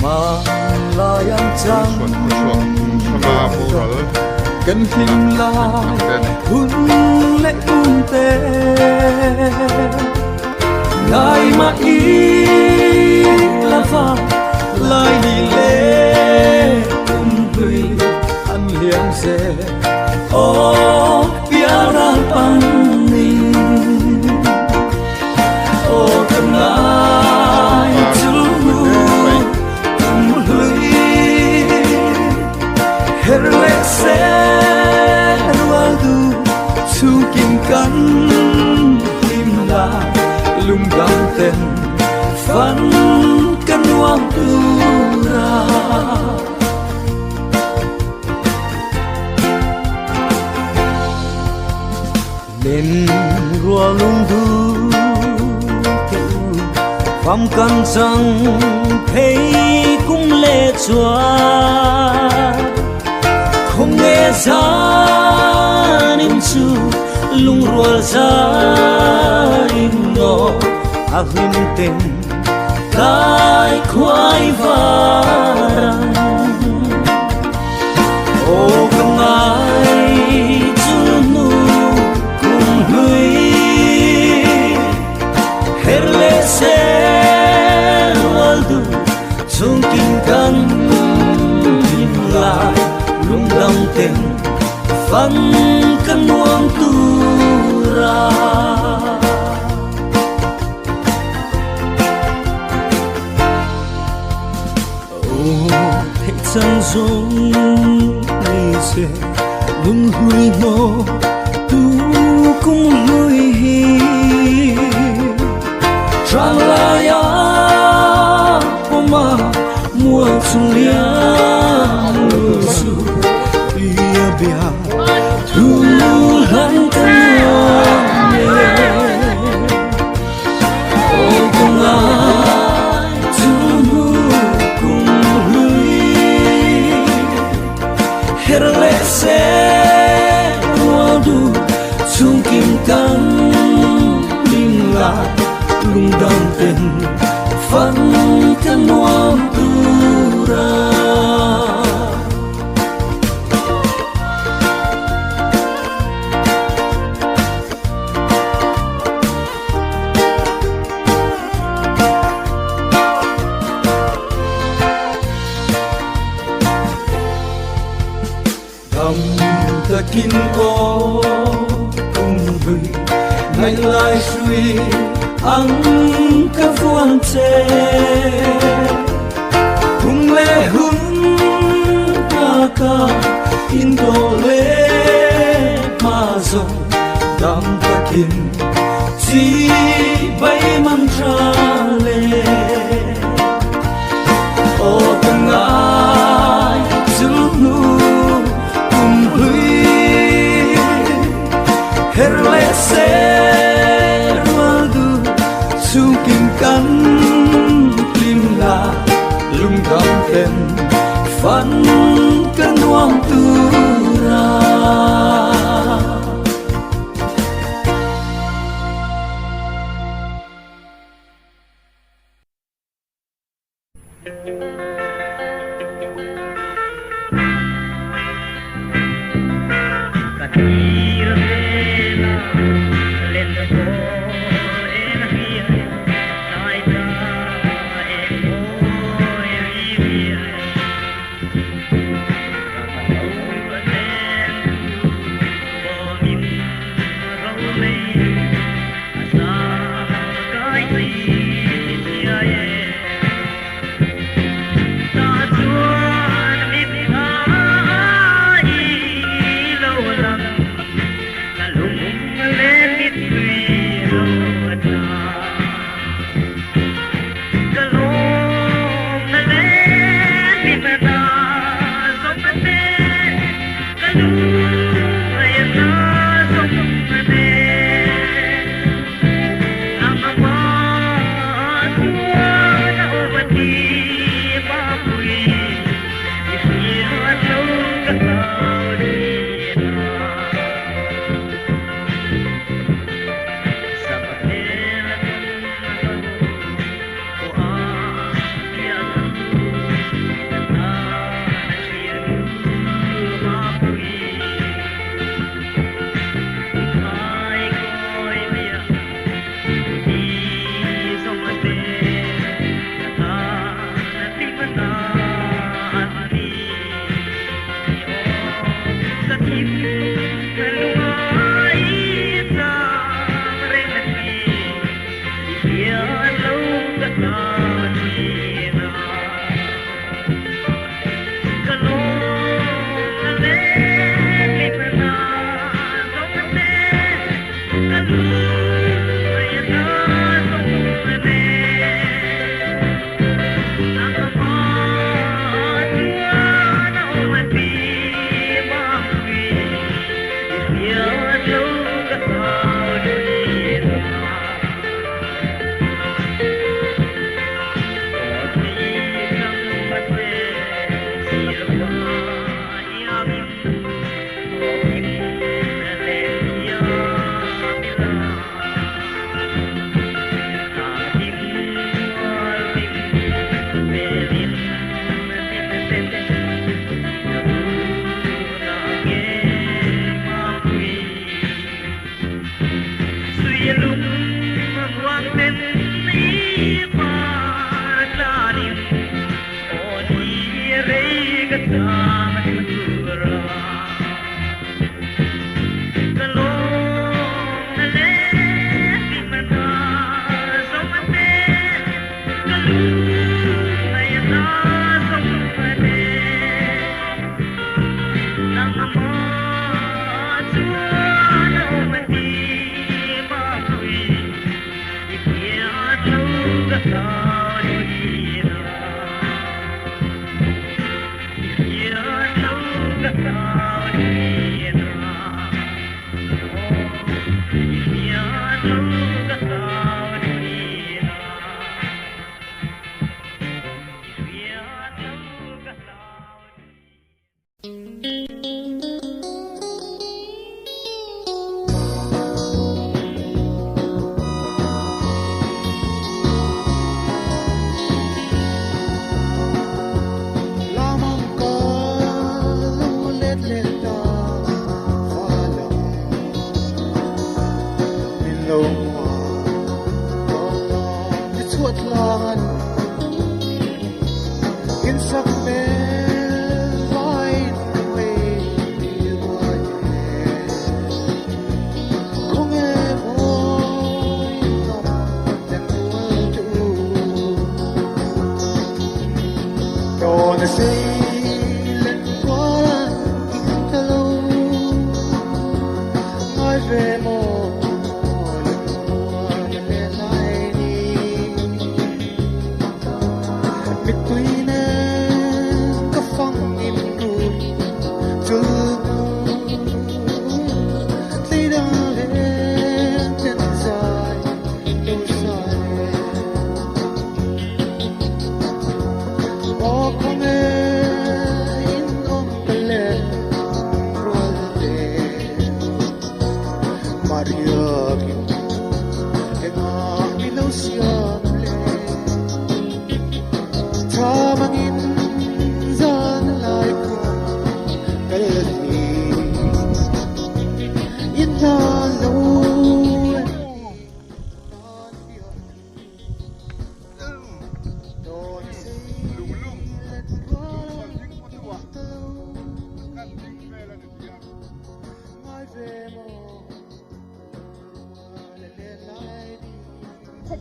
Malayang chang kan hin lai hun le te ngai ma i la fa lai đi le hui an liang se o piara pang ni o kan ai chu Herle se waldu chu kim kan im la lung dam ten fan kan wang tu ra lên rùa lung du pham kan sang thấy cũng lệ chua không nghe ra nín chu lung rùa ra in ngõ ác linh tên cái khoai vàng ô không ai chu nu cùng lui her le se waldu chung kim kan im lại lung dam ten fan kan nuang tu ra thấy chân dung đi xe lung hui ngô tu cũng lui hi trang la ya oma mua chung lia su bia bia tu lan kan lung dam ten fan kan nuam tu ra dam ta kin ko kum hui ngày lai suy ang ka fuan che tung le hun ka in do le ma zo dam ta kin chi bay man tra le o tang ai zu nu kum hui her le se chung kim kan lim la lung dam ten fan kan nuam tu ra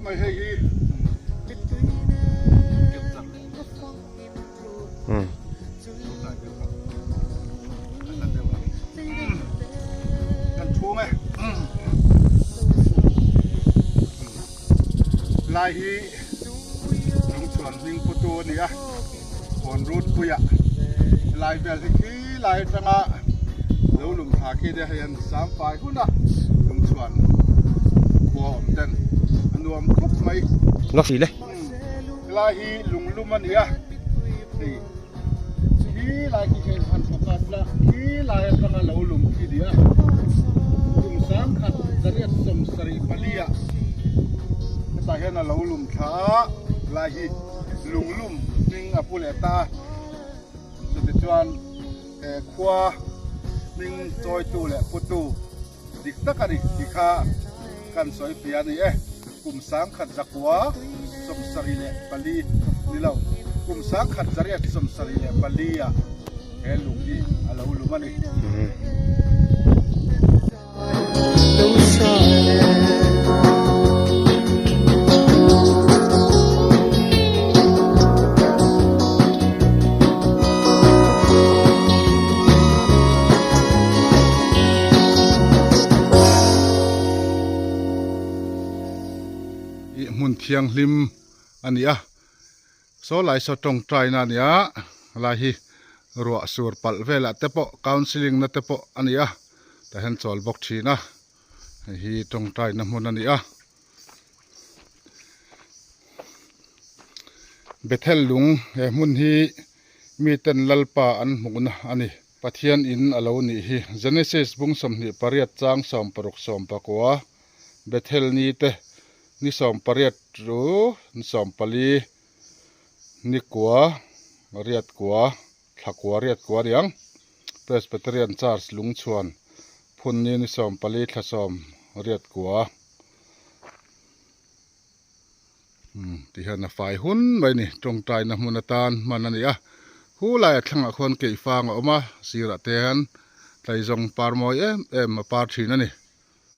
Mày hay gì? Cần chuông ấy. Lai hi lung chuan ning putu ni a on road puya lai vel hi lai tanga lo lum tha ki de hian sam pai huna lung chuan ko om ten anuam khup mai ngọc xí đây lai hi lung lum an ia hi lai ki hen han fokas la hi lai tanga lo lum ki dia lum sam khat zariat som sari palia ta hian a lo lum tha lai hi lung lum ning a puleta so ti chuan khwa ning choi tu le putu dik takari dikha kan soi pia ni kum sang khat zakwa som sari le pali nilo kum sang khat zaria som sari le pali ya he lung hi a lo lum ani mun thiang hlim ania so lai so tong trai na nia lai hi ro sur pal vela tepo counseling na tepo ania ta hen chol bok thina hi tong trai na mun ania bethel lung he mun hi mi ten lalpa an mugna ani pathian in alo ni hi genesis bung som ni pariat chang som paruk som pakwa bethel ni te ni som pariat ru ni som pali ni kwa riat kwa thakwa riat kwa riang presbyterian church lungchuan phun ni som pali thlasom riat kwa ti hana fai hun mai ni tong tai na munatan manani a hu lai thlang a khon ke fang a oma sira te han tlai zong par moi em em ma par thin ani